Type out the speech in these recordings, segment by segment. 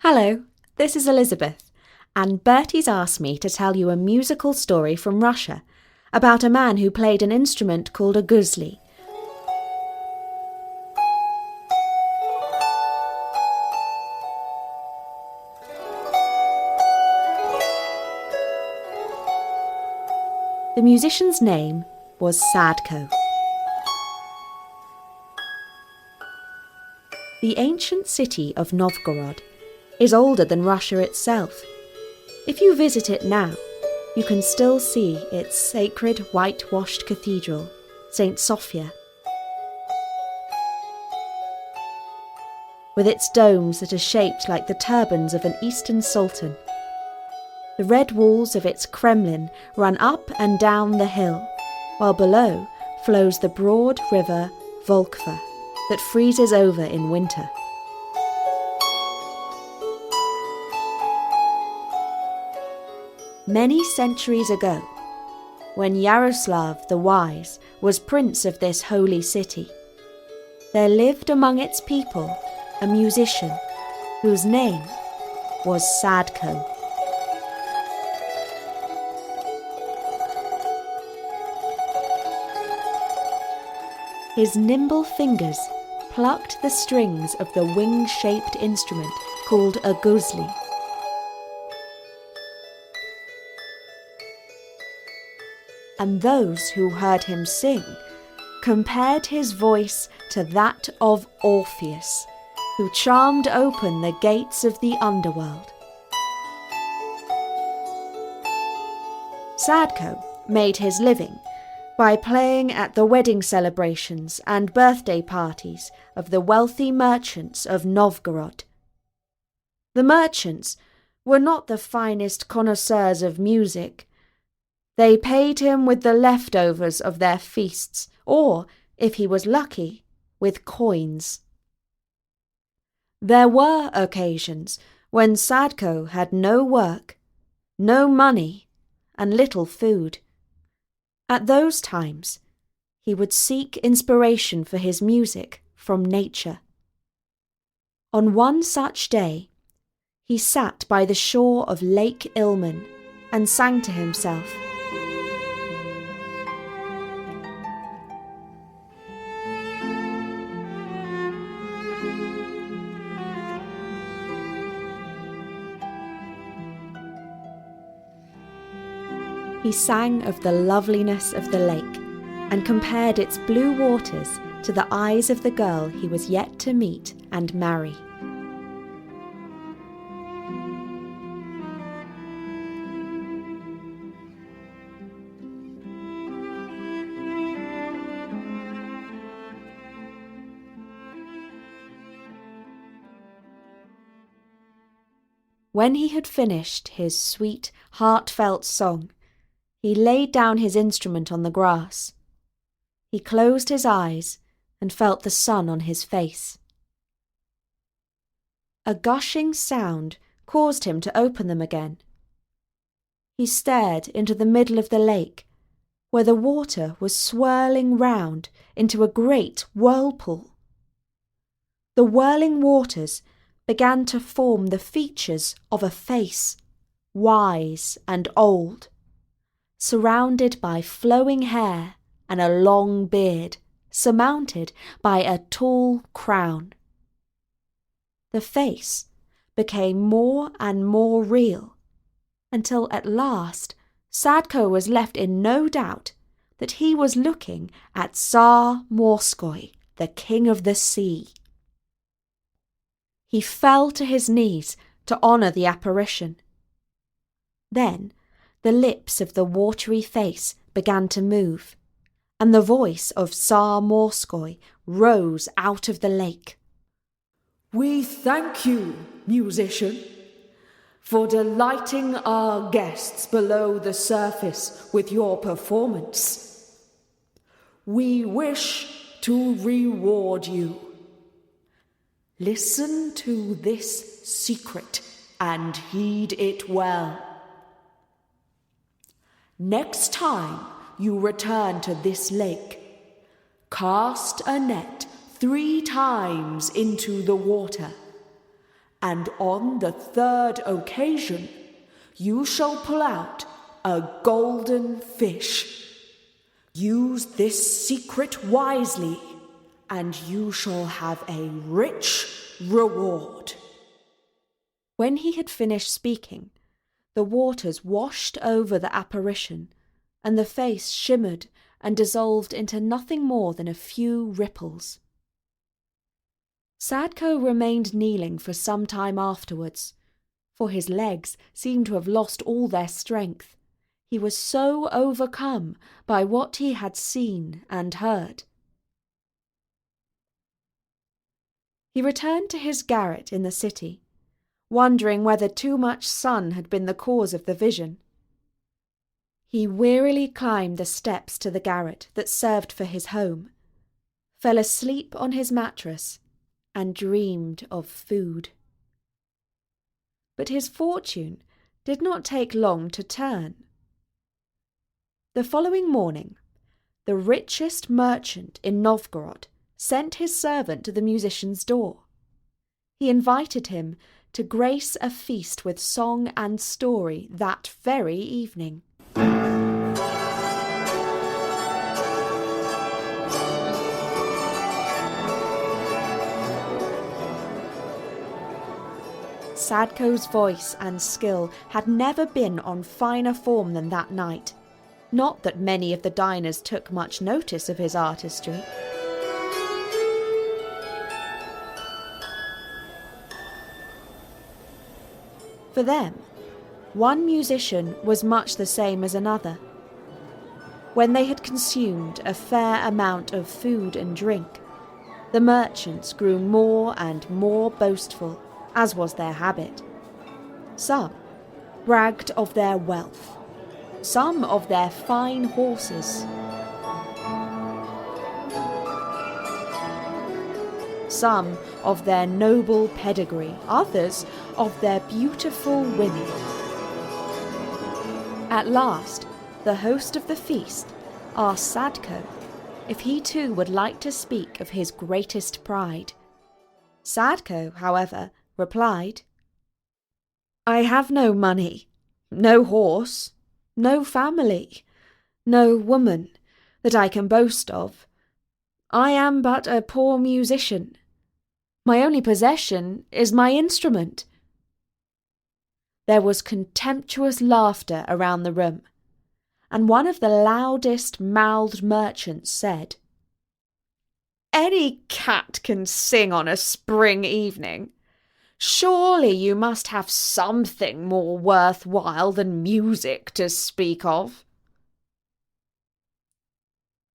Hello, this is Elizabeth, and Bertie's asked me to tell you a musical story from Russia about a man who played an instrument called a Gusli. The musician's name was Sadko. The ancient city of Novgorod is older than Russia itself. If you visit it now, you can still see its sacred whitewashed cathedral, St. Sophia, with its domes that are shaped like the turbans of an Eastern sultan. The red walls of its Kremlin run up and down the hill, while below flows the broad river Volkhva that freezes over in winter. Many centuries ago, when Yaroslav the Wise was prince of this holy city, there lived among its people a musician whose name was Sadko. His nimble fingers plucked the strings of the wing-shaped instrument called a gusli. And those who heard him sing compared his voice to that of Orpheus, who charmed open the gates of the underworld. Sadko made his living by playing at the wedding celebrations and birthday parties of the wealthy merchants of Novgorod. The merchants were not the finest connoisseurs of music. They paid him with the leftovers of their feasts, or, if he was lucky, with coins. There were occasions when Sadko had no work, no money, and little food. At those times, he would seek inspiration for his music from nature. On one such day, he sat by the shore of Lake Ilmen and sang to himself. He sang of the loveliness of the lake and compared its blue waters to the eyes of the girl he was yet to meet and marry. When he had finished his sweet, heartfelt song, he laid down his instrument on the grass. He closed his eyes and felt the sun on his face. A gushing sound caused him to open them again. He stared into the middle of the lake, where the water was swirling round into a great whirlpool. The whirling waters began to form the features of a face, wise and old, surrounded by flowing hair and a long beard, surmounted by a tall crown. The face became more and more real, until at last Sadko was left in no doubt that he was looking at Tsar Morskoi, the king of the sea. He fell to his knees to honour the apparition. Then the lips of the watery face began to move, and the voice of Tsar Morskoi rose out of the lake. "We thank you, musician, for delighting our guests below the surface with your performance. We wish to reward you. Listen to this secret and heed it well. Next time you return to this lake, cast a net 3 times into the water and on the third occasion you shall pull out a golden fish. Use this secret wisely, and you shall have a rich reward." When he had finished speaking, the waters washed over the apparition, and the face shimmered and dissolved into nothing more than a few ripples. Sadko remained kneeling for some time afterwards, for his legs seemed to have lost all their strength. He was so overcome by what he had seen and heard. He returned to his garret in the city, wondering whether too much sun had been the cause of the vision. He wearily climbed the steps to the garret that served for his home, fell asleep on his mattress, and dreamed of food. But his fortune did not take long to turn. The following morning, the richest merchant in Novgorod sent his servant to the musician's door. He invited him to grace a feast with song and story that very evening. Sadko's voice and skill had never been on finer form than that night. Not that many of the diners took much notice of his artistry. For them, one musician was much the same as another. When they had consumed a fair amount of food and drink, the merchants grew more and more boastful, as was their habit. Some bragged of their wealth, some of their fine horses, some of their noble pedigree, others of their beautiful women. At last, the host of the feast asked Sadko if he too would like to speak of his greatest pride. Sadko, however, replied, "I have no money, no horse, no family, no woman that I can boast of. I am but a poor musician. My only possession is my instrument." There was contemptuous laughter around the room, and one of the loudest-mouthed merchants said, "Any cat can sing on a spring evening. Surely you must have something more worthwhile than music to speak of."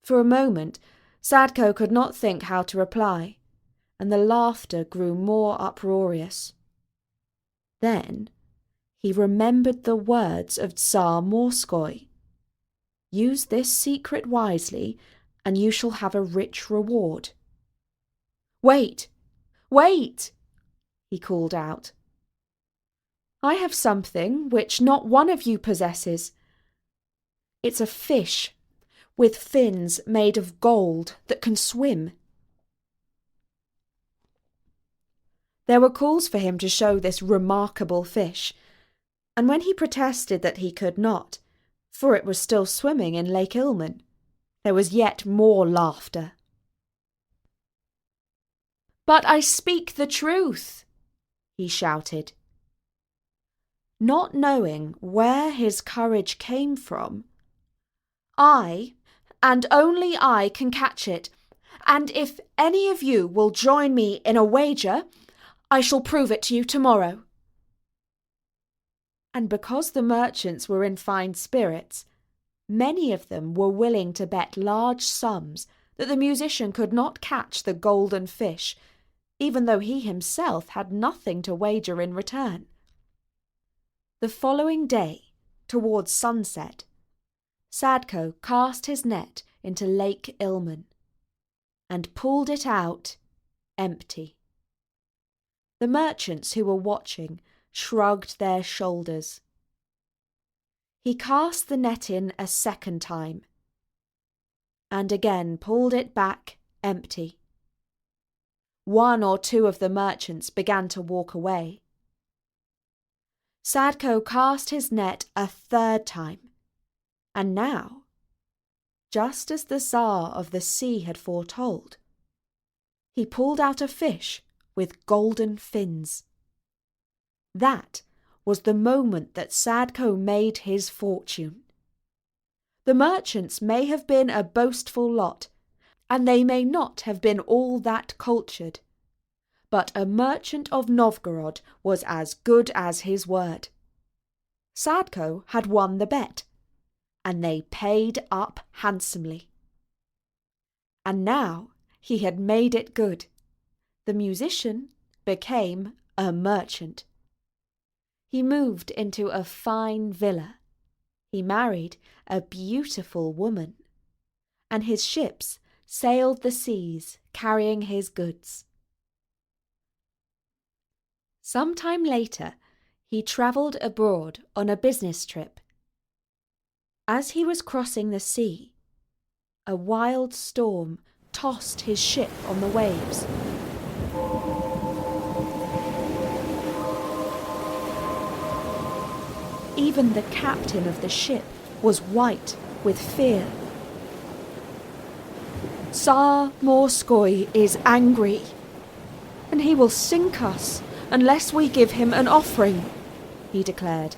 For a moment, Sadko could not think how to reply, and the laughter grew more uproarious. Then he remembered the words of Tsar Morskoi. "Use this secret wisely, and you shall have a rich reward." "Wait! Wait!" he called out. "I have something which not one of you possesses. It's a fish with fins made of gold that can swim." There were calls for him to show this remarkable fish, and when he protested that he could not, for it was still swimming in Lake Ilmen, there was yet more laughter. "But I speak the truth," he shouted. Not knowing where his courage came from, "I, and only I, can catch it, and if any of you will join me in a wager, I shall prove it to you tomorrow." And because the merchants were in fine spirits, many of them were willing to bet large sums that the musician could not catch the golden fish, even though he himself had nothing to wager in return. The following day, towards sunset, Sadko cast his net into Lake Ilmen and pulled it out empty. The merchants who were watching shrugged their shoulders. He cast the net in a second time and again pulled it back empty. one or two of the merchants began to walk away. Sadko cast his net a third time, and now, just as the Tsar of the sea had foretold, he pulled out a fish with golden fins. That was the moment that Sadko made his fortune. The merchants may have been a boastful lot, and they may not have been all that cultured, but a merchant of Novgorod was as good as his word. Sadko had won the bet, and they paid up handsomely. And now he had made it good. The musician became a merchant. He moved into a fine villa. He married a beautiful woman, and his ships sailed the seas carrying his goods. Some time later, he travelled abroad on a business trip. As he was crossing the sea, a wild storm tossed his ship on the waves. Even the captain of the ship was white with fear. "Tsar Morskoi is angry, and he will sink us unless we give him an offering," he declared.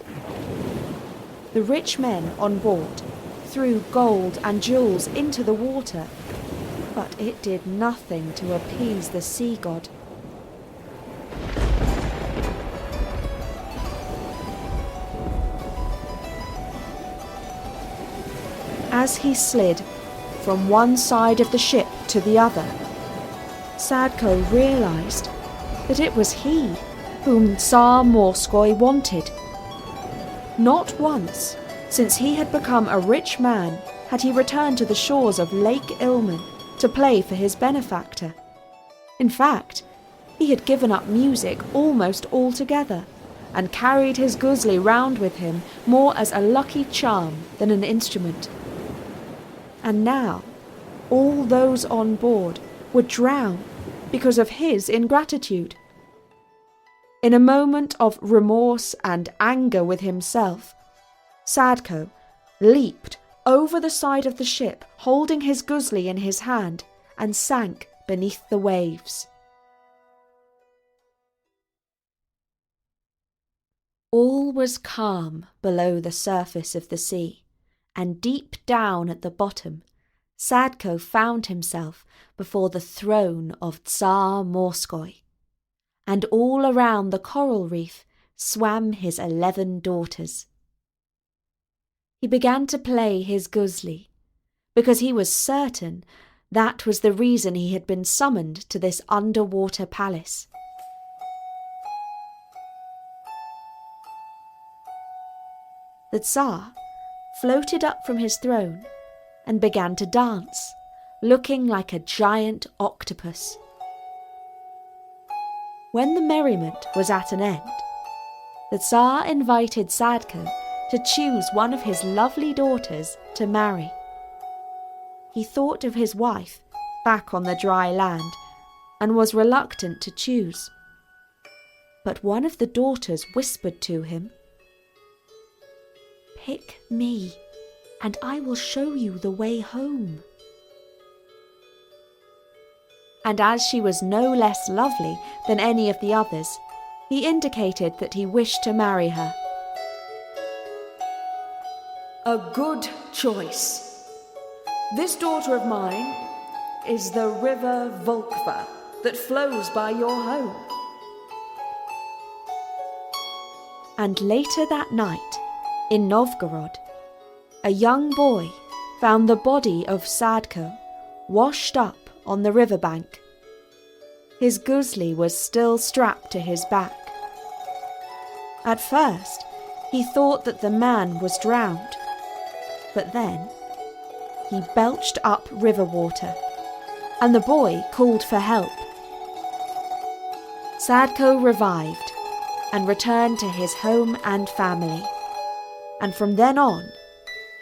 The rich men on board threw gold and jewels into the water, but it did nothing to appease the sea god. As he slid from one side of the ship to the other, Sadko realized that it was he whom Tsar Morskoi wanted. Not once, since he had become a rich man, had he returned to the shores of Lake Ilmen to play for his benefactor. In fact, he had given up music almost altogether, and carried his Gusli round with him more as a lucky charm than an instrument. And now, all those on board would drown because of his ingratitude. In a moment of remorse and anger with himself, Sadko leaped over the side of the ship, holding his Gusli in his hand, and sank beneath the waves. All was calm below the surface of the sea, and deep down at the bottom, Sadko found himself before the throne of Tsar Morskoi, and all around the coral reef swam his 11 daughters. He began to play his Gusli, because he was certain that was the reason he had been summoned to this underwater palace. The Tsar floated up from his throne and began to dance, looking like a giant octopus. When the merriment was at an end, the Tsar invited Sadko to choose one of his lovely daughters to marry. He thought of his wife back on the dry land and was reluctant to choose. But one of the daughters whispered to him, "Pick me, and I will show you the way home." And as she was no less lovely than any of the others, he indicated that he wished to marry her. A good choice. This daughter of mine is the river Volkva that flows by your home. And later that night, in Novgorod, a young boy found the body of Sadko washed up on the riverbank. His Gusli was still strapped to his back. At first, he thought that the man was drowned, but then he belched up river water, and the boy called for help. Sadko revived and returned to his home and family, and from then on,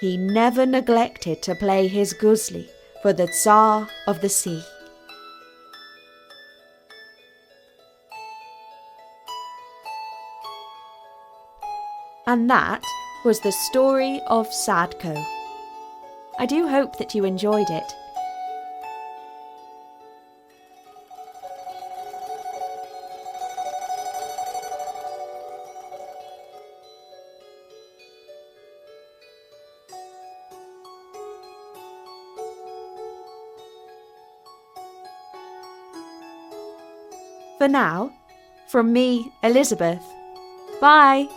he never neglected to play his Gusli for the Tsar of the sea. And that was the story of Sadko. I do hope that you enjoyed it. For now, from me, Elizabeth, bye!